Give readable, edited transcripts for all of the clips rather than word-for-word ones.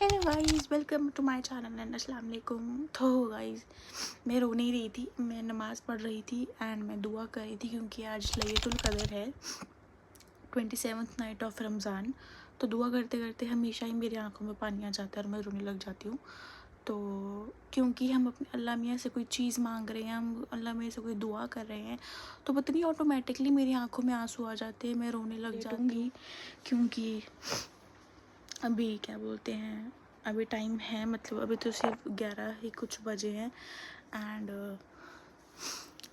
Hello guys, welcome to my channel and अस्सलाम वालेकुम। तो गाइस, मैं रो नहीं रही थी, मैं नमाज़ पढ़ रही थी एंड मैं दुआ कर रही थी क्योंकि आज लैलतुल कदर है, 27th नाइट ऑफ रमज़ान। तो दुआ करते करते हमेशा ही मेरी आंखों में पानी आ जाता है और मैं रोने लग जाती हूँ। तो क्योंकि हम अपने अल्लाह मियाँ से कोई चीज़ मांग रहे हैं, हम अल्लाह मियाँ से कोई दुआ कर रहे हैं, तो पता नहीं ऑटोमेटिकली मेरी आंखों में आंसू आ जाते हैं, मैं रोने लग जाती हूँ। क्योंकि अभी क्या बोलते हैं, अभी टाइम है, मतलब अभी तो सिर्फ 11 ही कुछ बजे हैं एंड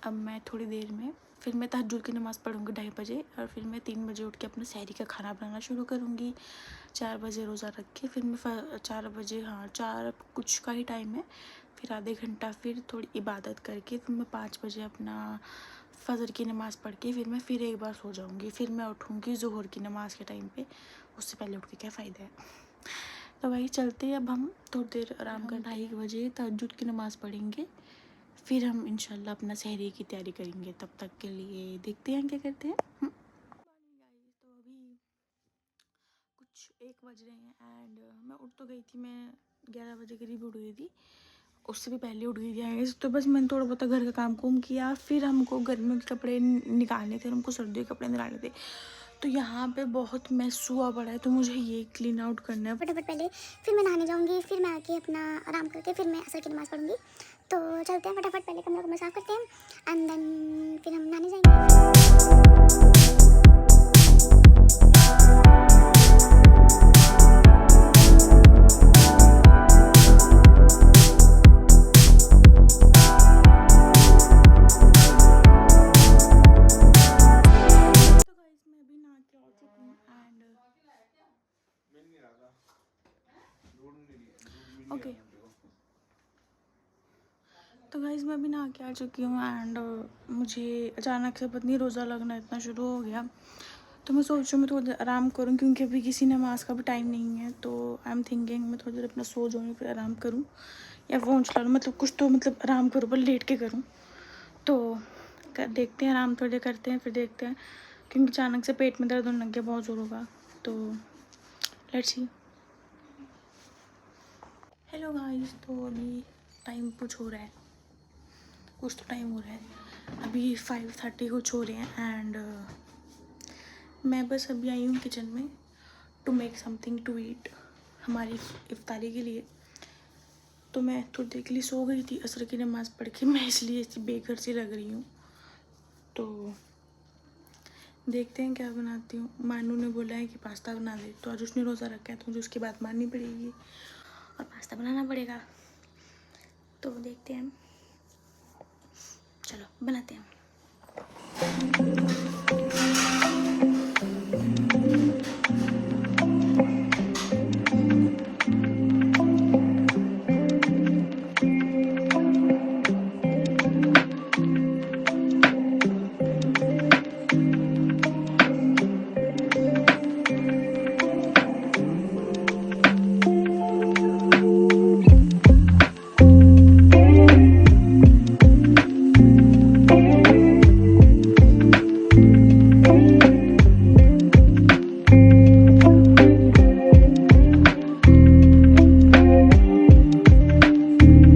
अब मैं थोड़ी देर में फिर मैं तहज्जुद की नमाज़ पढ़ूँगी 2:30 बजे और फिर मैं 3 बजे उठ के अपना सहरी का खाना बनाना शुरू करूँगी। 4 बजे रोज़ा रख के फिर मैं 4 बजे, हाँ 4 कुछ का ही टाइम है, फिर आधे घंटा फिर थोड़ी इबादत करके फिर मैं 5 बजे अपना फ़जर की नमाज़ पढ़ के फिर मैं फिर एक बार सो जाऊँगी। फिर मैं उठूँगी ज़ुहर की नमाज़ के टाइम पे, उससे पहले उठ के क्या फ़ायदा है। तो वही चलते हैं, अब हम थोड़ी देर आराम कर 2:30 बजे तहज्जुद की नमाज़ पढ़ेंगे, फिर हम इंशाल्लाह अपना सहरी की तैयारी करेंगे। तब तक के लिए देखते हैं क्या करते हैं। तो अभी कुछ 1 बज रहे हैं एंड मैं उठ तो गई थी, मैं 11 बजे करीब उठ गई थी, उससे भी पहले उठ गई थी। तो बस मैंने थोड़ा बहुत घर का काम कुम किया, फिर हमको गर्मियों के कपड़े निकालने थे, हमको सर्दियों के कपड़े निकालने थे। तो यहाँ पे बहुत मैस हुआ पड़ा है, तो मुझे ये क्लीन आउट करना है फटाफट पहले। फिर मैं नहाने जाऊंगी, फिर मैं आके अपना आराम करके फिर मैं असर की नमाज़ पढ़ूंगी। तो चलते हैं, फटाफट पहले कमरा को मैं साफ़ करते हैं एंड देन फिर हम नहाने जाएंगे। तो गाइस, मैं अभी नहा के आ चुकी हूँ एंड ओके। तो गाइस, मैं अभी नहा के आ चुकी हूँ एंड मुझे अचानक से पता नहीं रोज़ा लगना इतना शुरू हो गया। तो मैं सोच रही हूँ मैं थोड़ी देर आराम करूँ क्योंकि अभी किसी नमाज़ का भी टाइम नहीं है। तो आई एम थिंकिंग मैं थोड़ी देर अपना सो जाऊँ, फिर आराम करूँ या फ़ोन चला लूँ, मतलब कुछ तो मतलब आराम करूँ पर लेट के करूँ। तो देखते हैं, आराम थोड़ी देर करते हैं फिर देखते हैं, क्योंकि अचानक से पेट में दर्द होने लग गया बहुत ज़ोरों का। तो लेट्स सी। हेलो गाइस, तो अभी टाइम कुछ हो रहा है, कुछ तो टाइम हो रहा है, अभी 5:30 कुछ हो रहे हैं एंड मैं बस अभी आई हूँ किचन में to make something to eat हमारी इफ्तारी के लिए। तो मैं थोड़ी देर के लिए सो गई थी असर की नमाज़ पढ़ के, मैं इसलिए ऐसी बेघर सी लग रही हूँ। तो देखते हैं क्या बनाती हूँ। मानू ने बोला है कि पास्ता बना दे, तो आज उसने रोज़ा रखा है तो मुझे उसकी बात माननी पड़ेगी और पास्ता बनाना पड़ेगा। तो देखते हैं, चलो बनाते हैं।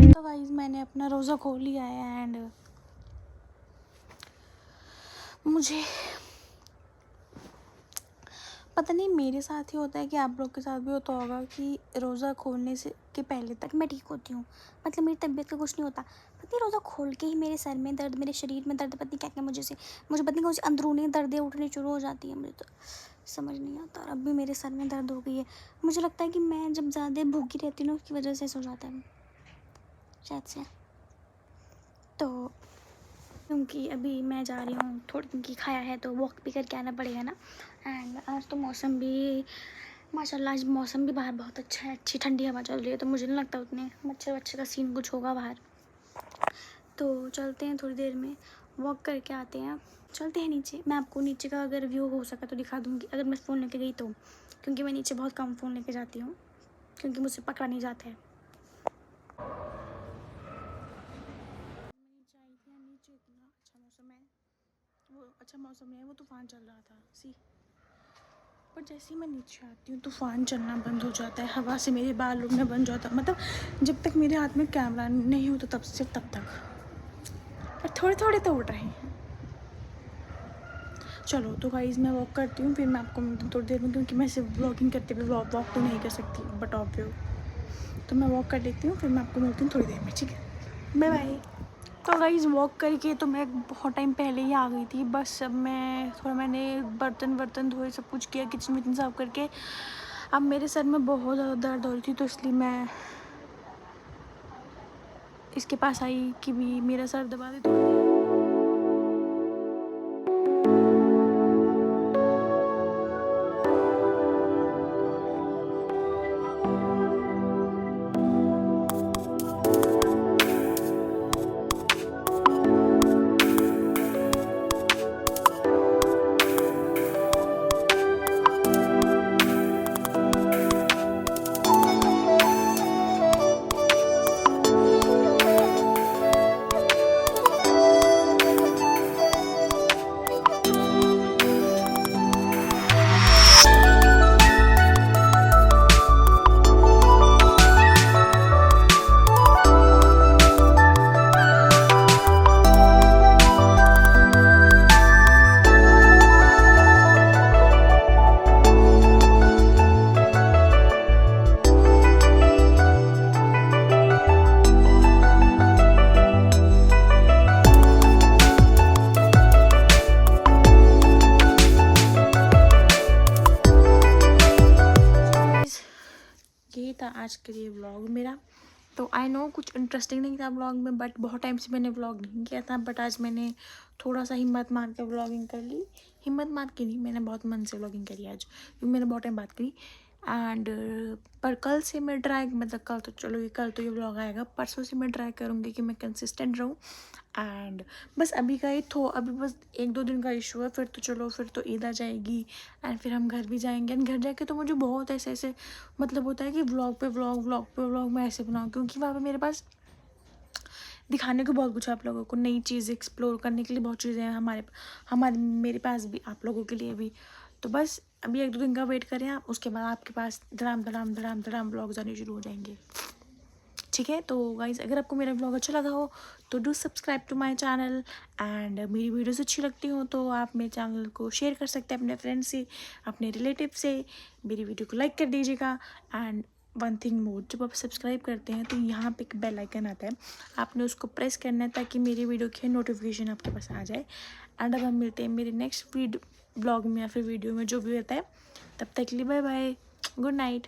तो गाइस, मैंने अपना रोज़ा खोल लिया है एंड मुझे पता नहीं मेरे साथ ही होता है कि आप लोग के साथ भी होता होगा कि रोज़ा खोलने से के पहले तक मैं ठीक होती हूँ, मतलब मेरी तबीयत का कुछ नहीं होता। पता नहीं रोज़ा खोल के ही मेरे सर में दर्द, मेरे शरीर में दर्द, पता नहीं क्या क्या मुझे पता नहीं कौन सी अंदरूनी दर्दें उठनी शुरू हो जाती हैं। मुझे तो समझ नहीं आता, और अब भी मेरे सर में दर्द हो गई है। मुझे लगता है कि मैं जब ज़्यादा भूखी रहती हूँ ना, उसकी वजह से ऐसा हो जाता है शायद से। तो क्योंकि अभी मैं जा रही हूँ थोड़ी, क्योंकि खाया है तो वॉक भी करके आना पड़ेगा ना। एंड आज तो मौसम भी माशाल्लाह, आज मौसम भी बाहर बहुत अच्छा है, अच्छी ठंडी हवा चल रही है, तो मुझे नहीं लगता उतने मच्छर वच्छर का सीन कुछ होगा बाहर। तो चलते हैं, थोड़ी देर में वॉक करके आते हैं, चलते हैं नीचे। मैं आपको नीचे का अगर व्यू हो सका तो दिखा दूँगी, अगर मैं फ़ोन लेके गई तो, क्योंकि मैं नीचे बहुत कम फ़ोन लेके जाती हूँ, क्योंकि मुझसे पकड़ा नहीं जाता है। नीचे इतना अच्छा मौसम है, वो अच्छा मौसम है, वो तूफ़ान चल रहा था सी। पर जैसे ही मैं नीचे आती हूँ तूफ़ान चलना बंद हो जाता है, हवा से मेरे बाल उड़ना बंद हो जाता है। मतलब जब तक मेरे हाथ में कैमरा नहीं होता तब से तब तक, पर थोड़े थोड़े तो उड़ रहे हैं। चलो तो गाइज़ मैं वॉक करती हूँ, फिर मैं आपको मिलती हूँ थोड़ी देर में, क्योंकि मैं सिर्फ ब्लॉगिंग करते हुए वॉक तो नहीं कर सकती बट ऑफ व्यू। तो मैं वॉक कर लेती हूँ, फिर मैं आपको मिलती हूँ थोड़ी देर में, ठीक है? Bye bye. तो गाइज़ वॉक करके तो मैं बहुत टाइम पहले ही आ गई थी। बस अब मैं थोड़ा मैंने बर्तन धोए, सब कुछ किया, किचन विचन साफ करके। अब मेरे सर में बहुत ज़्यादा दर्द हो रही थी, तो इसलिए मैं इसके पास आई कि भी मेरा सर दबा दे थोड़ी देर। यही था आज के लिए व्लॉग मेरा। तो आई नो कुछ इंटरेस्टिंग नहीं था व्लॉग में, बट बहुत टाइम से मैंने व्लॉग नहीं किया था, बट आज मैंने थोड़ा सा हिम्मत मार के व्लॉगिंग कर ली। हिम्मत मार के नहीं, मैंने बहुत मन से व्लॉगिंग करी आज, क्योंकि मैंने बहुत टाइम बात करी। एंड पर कल से मैं ट्राई, मतलब कल तो चलो कल तो ये व्लॉग आएगा, परसों से मैं ट्राई करूँगी कि मैं कंसिस्टेंट रहूँ। एंड बस अभी का ही तो अभी बस 1-2 दिन का इशू है, फिर तो चलो फिर तो ईद आ जाएगी एंड फिर हम घर भी जाएंगे। एंड घर जाके तो मुझे बहुत ऐसे मतलब होता है कि व्लॉग पे व्लॉग मैं ऐसे बनाऊँ, क्योंकि वहाँ पे मेरे पास दिखाने को बहुत कुछ है आप लोगों को, नई चीज़ एक्सप्लोर करने के लिए बहुत चीज़ें हैं हमारे मेरे पास भी, आप लोगों के लिए भी। तो बस अभी 1-2 दिन का वेट करें आप, उसके बाद आपके पास धड़ाम व्लॉग्स आने शुरू हो जाएंगे, ठीक है? तो गाइज़ अगर आपको मेरा ब्लॉग अच्छा लगा हो तो do subscribe to my channel. And मेरी वीडियोस अच्छी लगती हो तो आप मेरे चैनल को शेयर कर सकते हैं अपने फ्रेंड्स से, अपने रिलेटिव से। मेरी वीडियो को लाइक कर दीजिएगा। एंड वन थिंग मोर, जब आप सब्सक्राइब करते हैं तो यहाँ पे एक बेल आइकन आता है, आपने उसको प्रेस करना है ताकि मेरी वीडियो की नोटिफिकेशन आपके पास आ जाए। एंड अब हम मिलते हैं मेरे नेक्स्ट ब्लॉग में या फिर वीडियो में, जो भी होता है। तब तक के लिए बाय बाय, गुड नाइट।